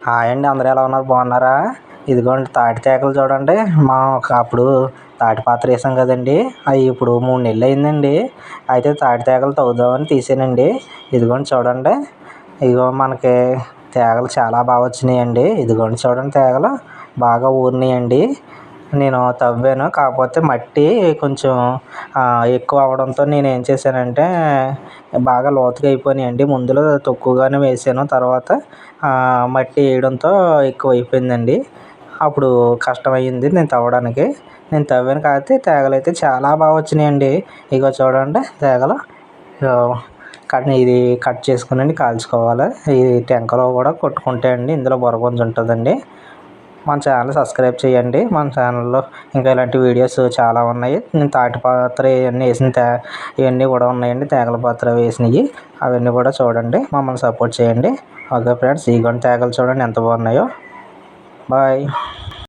Hi అండి, అందరూ ఎలా ఉన్నారు? బాగున్నారా? ఇదిగోండి తాటి తేగలు చూడండి. అప్పుడు తాటి పాత్ర వేసాం కదండి, అవి ఇప్పుడు 3 నెలలు అయిందండి. అయితే తాటి తేగలు తవ్వుదామని తీసానండి. ఇదిగోండి చూడండి. ఇదిగో మనకి తేగలు చాలా బాగా వచ్చినాయండి. ఇదిగోండి చూడండి, తేగలు బాగా ఊరినాయండి. నేను తవ్వాను, కాకపోతే మట్టి కొంచెం ఎక్కువ అవడంతో నేను ఏం చేశానంటే బాగా లోతుగా అయిపోయినాయండి. ముందులో తక్కువగానే వేసాను, తర్వాత మట్టి వేయడంతో ఎక్కువ అయిపోయిందండి. అప్పుడు కష్టమయ్యింది నేను తవ్వడానికి. నేను తవ్వాను కాబట్టి తేగలు అయితే చాలా బాగా వచ్చినాయండి. ఇగో చూడండి తేగలు. ఇది కట్ చేసుకుని కాల్చుకోవాలి. ఈ టెంకలో కూడా కొట్టుకుంటే అండి ఇందులో బొరగుంజ ఉంటుందండి. మన ఛానల్ సబ్స్క్రైబ్ చేయండి. మన ఛానల్లో ఇంకా ఇలాంటి వీడియోస్ చాలా ఉన్నాయి. నేను తాటి పాత్ర ఇవన్నీ ఇవన్నీ కూడా ఉన్నాయండి. తేగల పాత్ర వేసినవి అవన్నీ కూడా చూడండి. మమ్మల్ని సపోర్ట్ చేయండి. ఓకే ఫ్రెండ్స్, ఇదిగోండి తేగలు చూడండి ఎంత బాగున్నాయో. బాయ్.